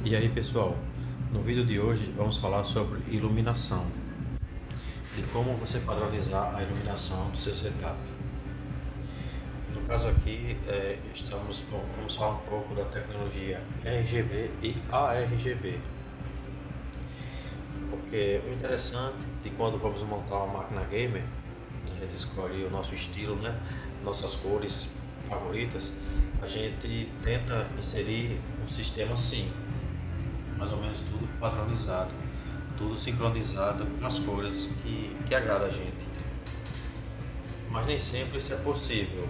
E aí pessoal, no vídeo de hoje vamos falar sobre iluminação, de como você padronizar a iluminação do seu setup. No caso aqui, vamos falar um pouco da tecnologia RGB e ARGB, porque o interessante de quando vamos montar uma máquina gamer, a gente escolhe o nosso estilo, né? Nossas cores favoritas, a gente tenta inserir um sistema assim, mais ou menos tudo padronizado, tudo sincronizado com as cores que agrada a gente. Mas nem sempre isso é possível,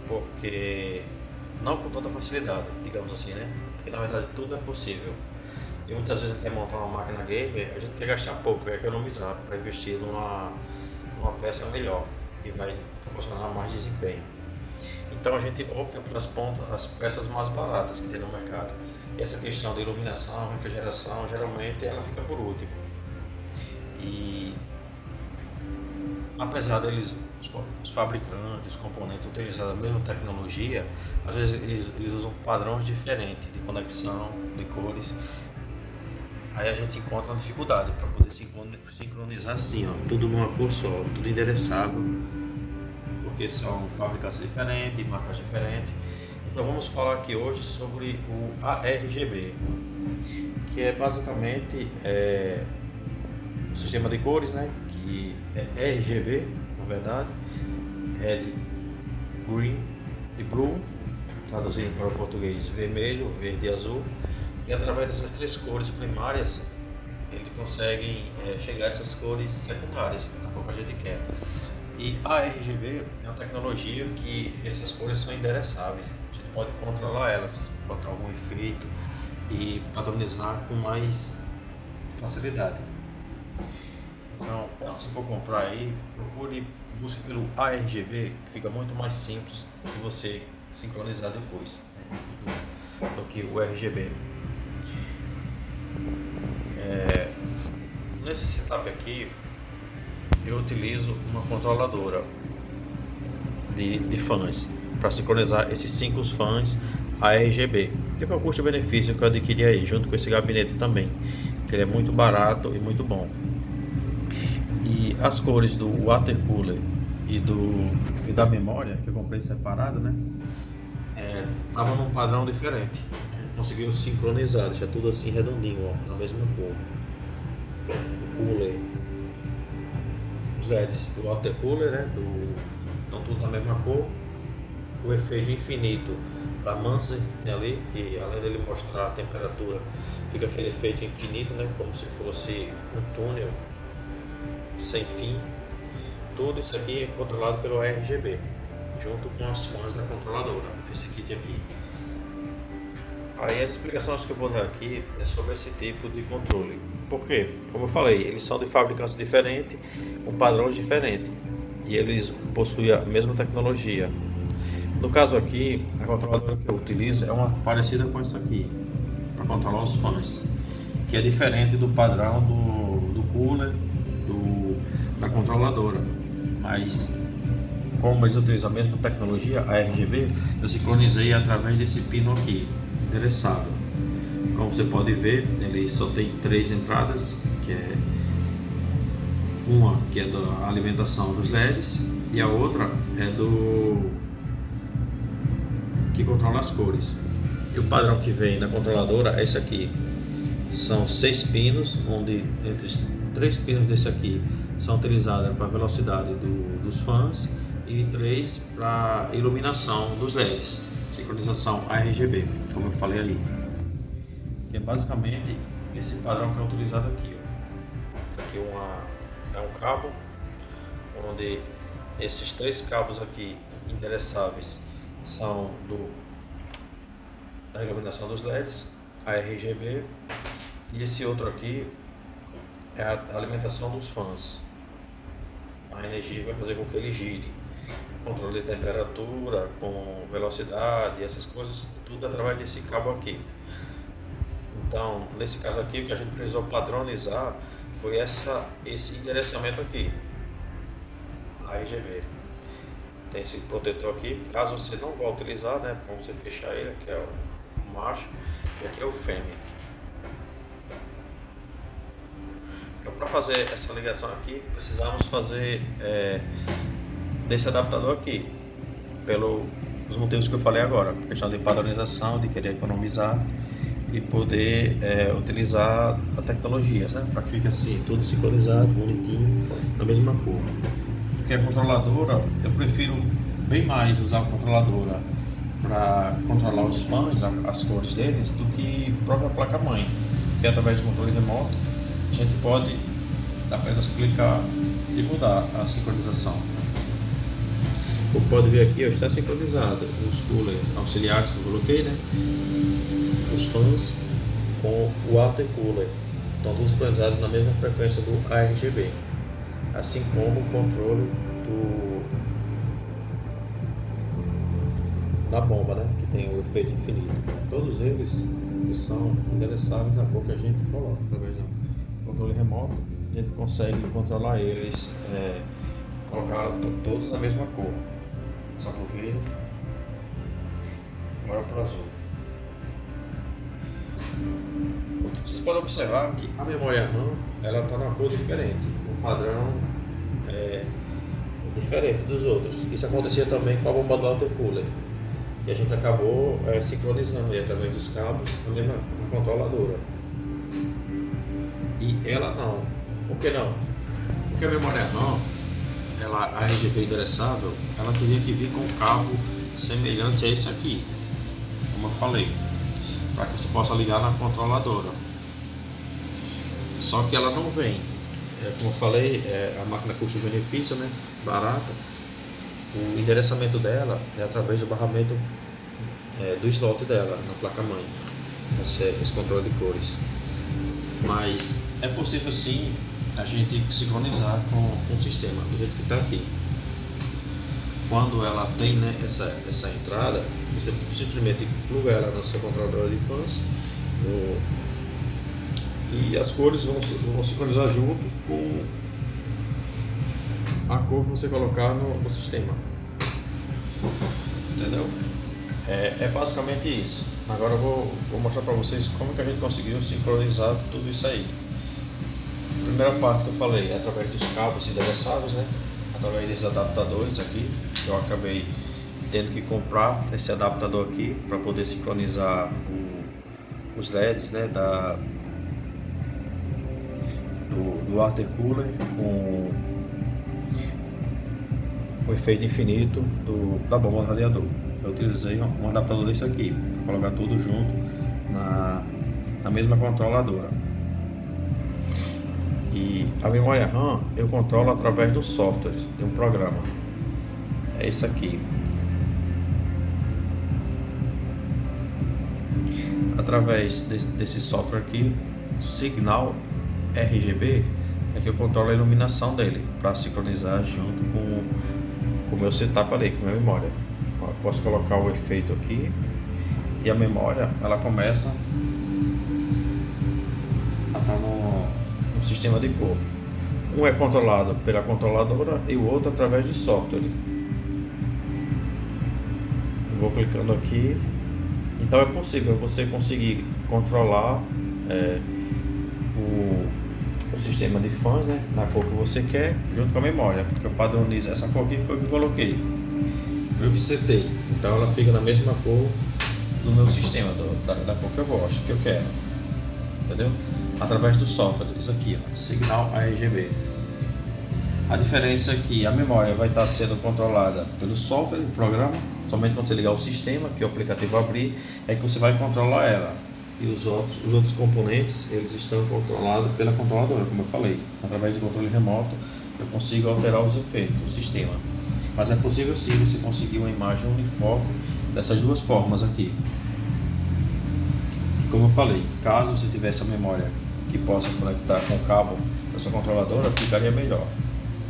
porque não com tanta facilidade, digamos assim, né? Porque na verdade tudo é possível. E muitas vezes a gente quer montar uma máquina gamer, a gente quer gastar pouco, quer economizar para investir numa peça melhor e vai proporcionar mais desempenho. Então a gente opta pelas as peças mais baratas que tem no mercado. E essa questão de iluminação, refrigeração, geralmente ela fica por último. E apesar deles, os fabricantes, os componentes utilizando a mesma tecnologia, às vezes eles usam padrões diferentes de conexão, de cores. Aí a gente encontra uma dificuldade para poder sincronizar assim, ó, tudo numa cor só, tudo endereçável, porque são fabricantes diferentes, marcas diferentes. Então vamos falar aqui hoje sobre o ARGB, que é basicamente um sistema de cores, né? Que é RGB, na verdade, Red, Green e Blue, traduzindo para o português vermelho, verde e azul. E através dessas três cores primárias, eles conseguem chegar a essas cores secundárias, na cor que a gente quer. E a RGB é uma tecnologia que essas cores são endereçáveis, a gente pode controlar elas, botar algum efeito e padronizar com mais facilidade. Então, quando você for comprar aí, busque pelo ARGB, que fica muito mais simples de você sincronizar depois, né, do que o RGB. Nesse setup aqui, eu utilizo uma controladora de fãs para sincronizar esses 5 fãs ARGB. Teve um custo-benefício que eu adquiri aí, junto com esse gabinete também, que ele é muito barato e muito bom. E as cores do water cooler e da memória, que eu comprei separado, né? Estavam num padrão diferente. A gente conseguiu sincronizar, deixar tudo assim redondinho, ó, na mesma cor. O cooler, os LEDs do water cooler, né? Estão tudo na mesma cor. O efeito infinito da Manser que tem ali, que além dele mostrar a temperatura, fica aquele efeito infinito, né? Como se fosse um túnel sem fim. Tudo isso aqui é controlado pelo RGB, junto com as fãs da controladora, esse kit aqui. Aí as explicações que eu vou dar aqui é sobre esse tipo de controle. Por quê? Como eu falei, eles são de fabricantes diferentes, com padrões diferentes, e eles possuem a mesma tecnologia. No caso aqui, a controladora que eu utilizo é uma parecida com essa aqui, para controlar os fãs, que é diferente do padrão do cooler, da controladora. Mas como eles utilizam a mesma tecnologia, a RGB, eu sincronizei através desse pino aqui, endereçável. Como você pode ver, ele só tem 3 entradas, que é uma que é da alimentação dos LEDs e a outra é do que controla as cores. E o padrão que vem na controladora é esse aqui. São 6 pinos, onde entre 3 pinos desse aqui são utilizados para a velocidade dos fãs e 3 para iluminação dos LEDs, sincronização RGB, como eu falei aí. Que é basicamente esse padrão que é utilizado aqui. Ó. Aqui é um cabo, onde esses 3 cabos aqui endereçáveis são da iluminação dos LEDs, a RGB, e esse outro aqui é a alimentação dos fãs. A energia vai fazer com que ele gire. Controle de temperatura, com velocidade, essas coisas, tudo através desse cabo aqui. Então, nesse caso aqui, o que a gente precisou padronizar foi esse endereçamento aqui, a RGB. Tem esse protetor aqui, caso você não vá utilizar, né, para você fechar ele, que é o macho, e aqui é o fêmea. para fazer essa ligação aqui, precisamos fazer desse adaptador aqui, pelos motivos que eu falei agora, questão de padronização, de querer economizar e poder utilizar a tecnologia, né? Para que fique assim, tudo sincronizado, bonitinho, na mesma cor. Porque a controladora, eu prefiro bem mais usar a controladora para controlar os fãs, as cores deles, do que a própria placa-mãe. Porque através do controle remoto, a gente pode apenas clicar e mudar a sincronização. Como pode ver aqui, está sincronizado os cooler auxiliares que eu coloquei, né? Os fãs com o water cooler, estão todos sincronizados na mesma frequência do ARGB, assim como o controle da bomba, né? Que tem o efeito infinito. Todos eles são endereçáveis na cor que a gente coloca. Através do controle remoto, a gente consegue controlar eles, colocar todos na mesma cor. Só para o verde, agora para o azul. Vocês podem observar que a memória RAM ela está numa cor diferente, um padrão diferente dos outros. Isso acontecia também com a bomba do water cooler, e a gente acabou sincronizando aí, através dos cabos na controladora. E ela não. Por que não? Porque a memória RAM, a RGB endereçável, ela teria que vir com um cabo semelhante a esse aqui, como eu falei, para que você possa ligar na controladora. Só que ela não vem. Como eu falei, a máquina custo-benefício, né, barata. O endereçamento dela é através do barramento do slot dela na placa-mãe, esse controle de cores. Mas é possível sim a gente sincronizar com o sistema do jeito que está aqui. Quando ela tem, né, essa entrada, você simplesmente pluga ela no seu controlador de fãs e as cores vão sincronizar junto com a cor que você colocar no sistema. Entendeu? É basicamente isso. Agora eu vou mostrar para vocês como que a gente conseguiu sincronizar tudo isso aí. A primeira parte que eu falei é através dos cabos endereçáveis, né? Através desses adaptadores aqui. Eu acabei tendo que comprar esse adaptador aqui para poder sincronizar os LEDs, né? Do water cooler com o efeito infinito da bomba do radiador. Eu utilizei um adaptador desse aqui para colocar tudo junto na mesma controladora. E a memória RAM eu controlo através do software de um programa. É isso aqui. Através desse software aqui, Signal RGB, é que eu controlo a iluminação dele para sincronizar junto com o meu setup ali, com a minha memória. Eu posso colocar o efeito aqui e a memória ela começa a estar no sistema de cor. Um é controlado pela controladora e o outro através de software. Eu vou clicando aqui. Então é possível você conseguir controlar o sistema de fãs, né, na cor que você quer, junto com a memória, porque eu padronizo essa cor aqui, foi o que eu coloquei, foi o que setei, então ela fica na mesma cor do meu sistema, da cor que eu gosto, que eu quero, entendeu? Através do software, isso aqui, ó, Signal RGB. A diferença é que a memória vai estar sendo controlada pelo software, o programa, somente quando você ligar o sistema, que o aplicativo abrir, é que você vai controlar ela. E os outros componentes, eles estão controlados pela controladora, como eu falei. Através do controle remoto, eu consigo alterar os efeitos do sistema. Mas é possível sim você conseguir uma imagem uniforme dessas duas formas aqui. Que, como eu falei, caso você tivesse a memória que possa conectar com o cabo da sua controladora, ficaria melhor.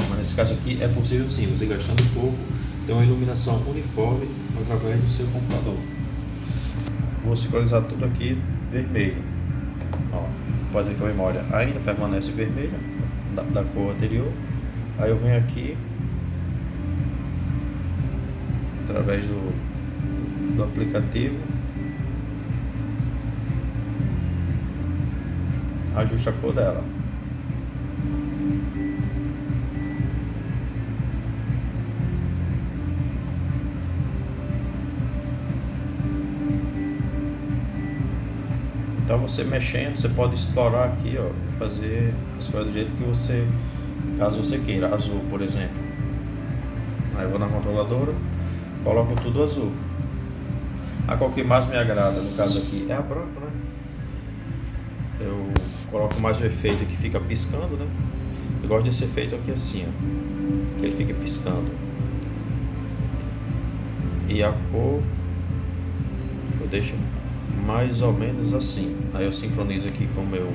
Mas nesse caso aqui é possível sim, você gastando pouco, ter uma iluminação uniforme através do seu computador. Vou sincronizar tudo aqui vermelho. Ó, pode ver que a memória ainda permanece vermelha da cor anterior. Aí eu venho aqui através do aplicativo, ajusto a cor dela. Então você mexendo, você pode explorar aqui, ó, fazer as coisas do jeito que você, caso você queira. Azul, por exemplo. Aí eu vou na controladora, coloco tudo azul. A cor que mais me agrada, no caso aqui, é a branca, né? Eu coloco mais o efeito que fica piscando, né? Eu gosto desse efeito aqui assim, ó, que ele fica piscando. E a cor eu deixo mais ou menos assim. Aí eu sincronizo aqui com o meu.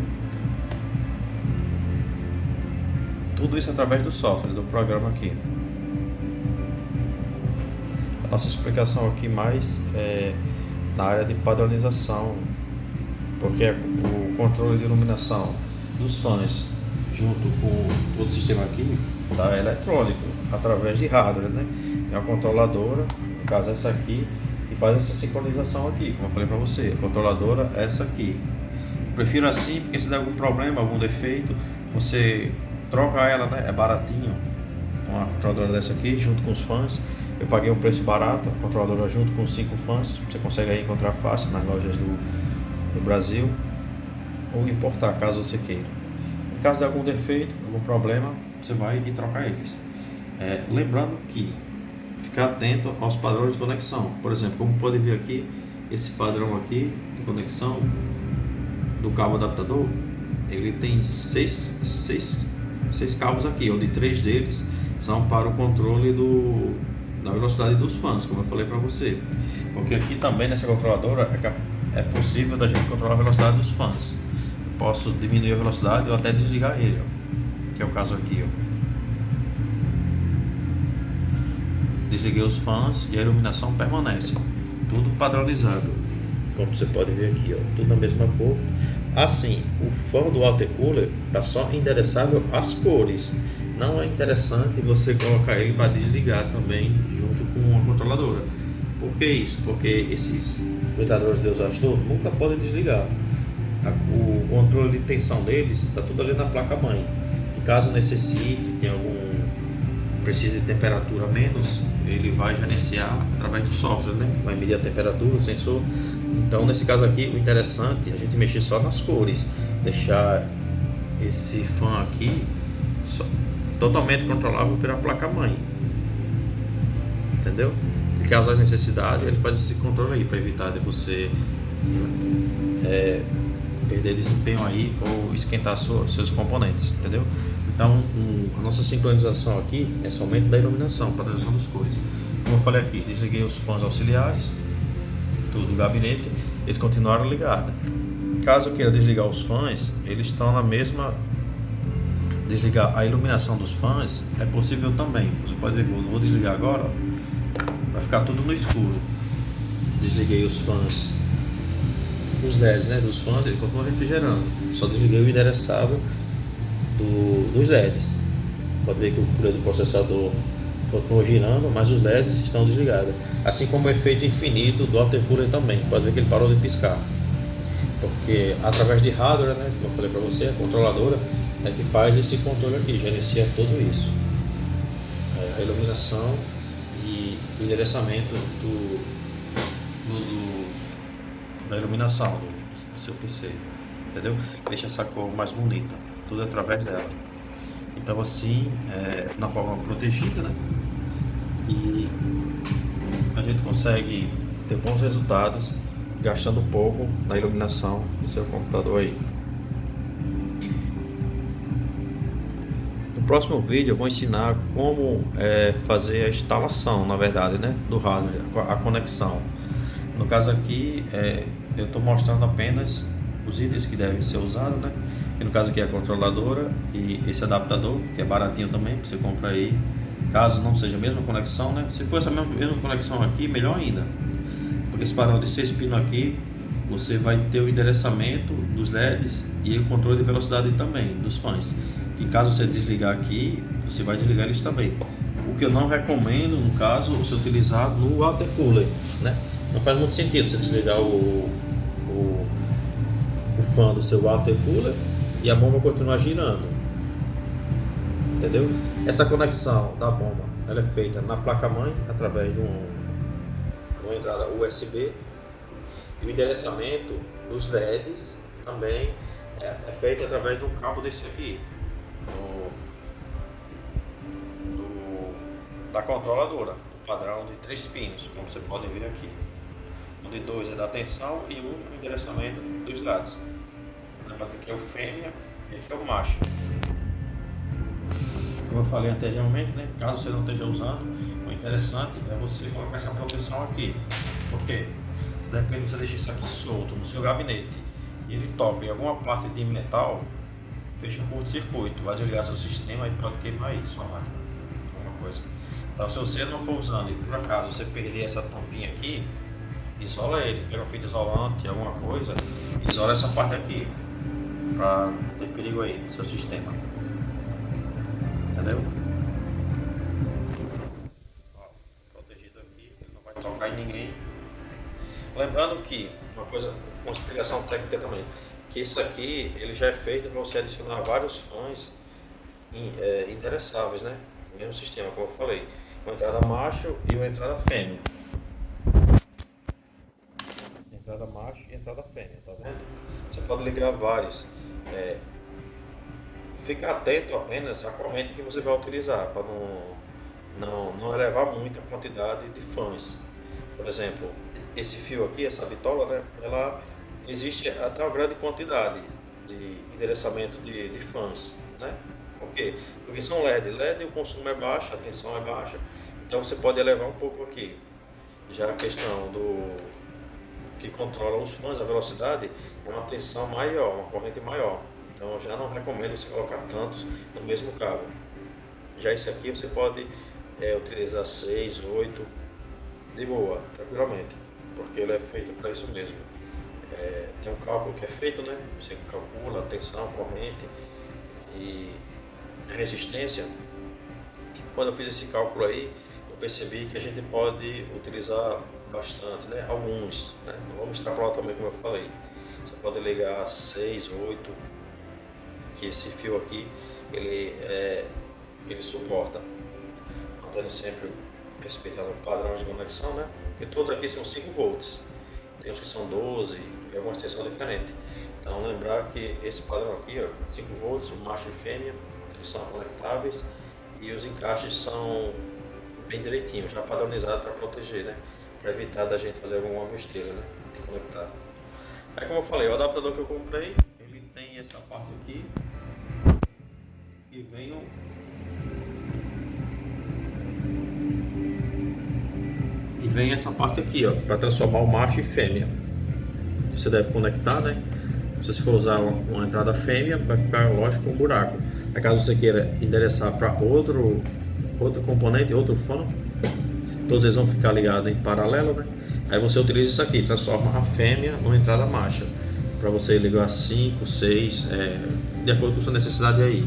Tudo isso através do software, do programa aqui. A nossa explicação aqui mais é na área de padronização, porque o controle de iluminação dos fãs junto com todo o sistema aqui tá eletrônico, através de hardware, né? Tem uma controladora, no caso essa aqui, que faz essa sincronização aqui, como eu falei para você. A controladora é essa aqui. Eu prefiro assim, porque se der algum problema, algum defeito, você troca ela, né? É baratinho. Uma controladora dessa aqui, junto com os fãs. Eu paguei um preço barato, a controladora junto com 5 fãs. Você consegue aí encontrar fácil nas lojas do Brasil, ou importar, caso você queira. Em caso de algum defeito, algum problema, você vai e troca eles. Lembrando que ficar atento aos padrões de conexão. Por exemplo, como pode ver aqui, esse padrão aqui de conexão do cabo adaptador, ele tem seis cabos aqui, onde 3 deles são para o controle da velocidade dos fãs, como eu falei para você. Porque aqui também nessa controladora é possível da gente controlar a velocidade dos fãs. Eu posso diminuir a velocidade ou até desligar ele, ó, que é o caso aqui, ó. Desliguei os fãs e a iluminação permanece, tudo padronizado, como você pode ver aqui, ó, tudo na mesma cor. Assim, o fã do water cooler está só endereçável às cores. Não é interessante você colocar ele para desligar também junto com a controladora. Por que isso? Porque esses ventiladores de exaustor nunca podem desligar. O controle de tensão deles está tudo ali na placa mãe. Caso necessite, precise de temperatura menos, ele vai gerenciar através do software, né? Vai medir a temperatura, o sensor. Então, nesse caso aqui, o interessante é a gente mexer só nas cores, deixar esse fã aqui totalmente controlável pela placa-mãe, entendeu? Em caso das necessidades, ele faz esse controle aí para evitar de você perder desempenho aí ou esquentar seus componentes, entendeu? Então, a nossa sincronização aqui é somente da iluminação, padronização das cores. Como eu falei aqui, desliguei os fãs auxiliares, tudo do gabinete, eles continuaram ligados. Caso eu queira desligar os fãs, eles estão na mesma. Desligar a iluminação dos fãs é possível também. Você pode ver que eu vou desligar agora, ó, vai ficar tudo no escuro. Desliguei os fãs, os LEDs, né, dos fãs, ele continua refrigerando. Só desliguei o endereçável dos LEDs. Pode ver que o cooler do processador continua girando, mas os LEDs estão desligados. Assim como o efeito infinito do water cooler também. Pode ver que ele parou de piscar. Porque através de hardware, né, como eu falei para você, a controladora é que faz esse controle aqui, gerencia tudo isso. A iluminação e o endereçamento da iluminação do seu PC, entendeu? Deixa essa cor mais bonita, tudo através dela. Então assim, na forma protegida, né? E a gente consegue ter bons resultados gastando pouco na iluminação do seu computador aí. No próximo vídeo eu vou ensinar como fazer a instalação, na verdade, né, do hardware, a conexão. No caso aqui, eu estou mostrando apenas os itens que devem ser usados, né? E no caso aqui é a controladora e esse adaptador, que é baratinho também, você compra aí. Caso não seja a mesma conexão, né? Se for essa mesma conexão aqui, melhor ainda. Porque esse padrão de 6 pinos aqui, você vai ter o endereçamento dos LEDs e o controle de velocidade também, dos fãs. E caso você desligar aqui, você vai desligar eles também. O que eu não recomendo, no caso, você utilizar no water cooler, né? Não faz muito sentido você desligar o fã do seu water cooler e a bomba continuar girando, entendeu? Essa conexão da bomba, ela é feita na placa-mãe através de uma entrada USB E o endereçamento dos LEDs também é feito através de um cabo desse aqui, da controladora, o padrão de 3 pinos, como vocês podem ver aqui. Onde 2 é da tensão e 1 o endereçamento dos lados. Lembrando que aqui é o fêmea e aqui é o macho. Como eu falei anteriormente, né, caso você não esteja usando, o interessante é você colocar essa proteção aqui. Por quê? Se de repente você deixa isso aqui solto no seu gabinete e ele toca em alguma parte de metal, fecha um curto-circuito, vai desligar seu sistema e pode queimar aí sua máquina, alguma coisa. Então, se você não for usando e por acaso você perder essa tampinha aqui, isola ele, pega fita isolante, alguma coisa, isola essa parte aqui, para não ter perigo aí no seu sistema. Entendeu? Ó, protegido aqui, ele não vai tocar em ninguém. Lembrando que, uma explicação técnica também, que isso aqui ele já é feito para você adicionar vários fãs endereçáveis, né? No mesmo sistema, como eu falei, uma entrada macho e uma entrada fêmea. Entrada macho e entrada fêmea, tá vendo? Você pode ligar vários. Fica atento apenas à corrente que você vai utilizar, para não elevar muito a quantidade de fãs. Por exemplo, esse fio aqui, essa bitola, né? Ela existe até uma grande quantidade de endereçamento de fãs, né? Por quê? Porque são LED, o consumo é baixo, a tensão é baixa, então você pode elevar um pouco aqui. Já a questão do que controla os fãs, a velocidade, é uma tensão maior, uma corrente maior. Então eu já não recomendo você colocar tantos no mesmo cabo. Já esse aqui você pode utilizar 6, 8 de boa, tranquilamente, porque ele é feito para isso mesmo. Tem um cálculo que é feito, né? Você calcula a tensão, a corrente e a resistência. E quando eu fiz esse cálculo aí, eu percebi que a gente pode utilizar bastante, né? Alguns, né? Não vamos extrapolar também, como eu falei. Você pode ligar 6, 8, que esse fio aqui ele suporta, mantendo sempre respeitando o padrão de conexão, né? Porque todos aqui são 5 volts, tem uns que são 12 e algumas tensões diferentes. Então lembrar que esse padrão aqui, ó, 5 volts, o macho e fêmea, eles são conectáveis e os encaixes são bem direitinhos, já padronizados para proteger, né? Para evitar da gente fazer alguma besteira, né? De conectar. Aí, como eu falei, o adaptador que eu comprei, ele tem essa parte aqui e vem essa parte aqui, ó, para transformar o macho em fêmea. Você deve conectar, né? Se você for usar uma entrada fêmea, vai ficar, lógico, um buraco. Aí, caso você queira endereçar para outro componente, outro fã, todos eles vão ficar ligados em paralelo, né? Aí você utiliza isso aqui, transforma a fêmea numa entrada macho, para você ligar 5, 6, de acordo com a sua necessidade aí,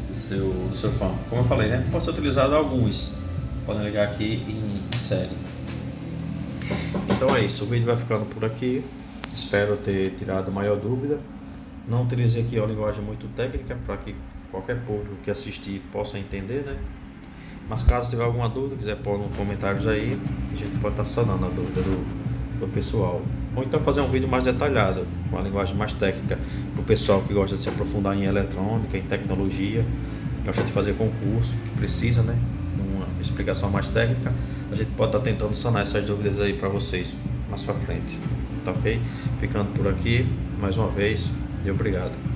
do seu fã. Como eu falei, né? Pode ser utilizado alguns, podem ligar aqui em série. Então é isso, o vídeo vai ficando por aqui. Espero ter tirado a maior dúvida. Não utilizei aqui uma linguagem muito técnica para que qualquer público que assistir possa entender, né? Mas caso tiver alguma dúvida, quiser pôr nos comentários aí, a gente pode estar sanando a dúvida do pessoal. Ou então fazer um vídeo mais detalhado, com uma linguagem mais técnica, para o pessoal que gosta de se aprofundar em eletrônica, em tecnologia, gosta de fazer concurso, que precisa, né? Uma explicação mais técnica, a gente pode estar tentando sanar essas dúvidas aí para vocês mais pra frente. Tá ok? Ficando por aqui, mais uma vez, e obrigado.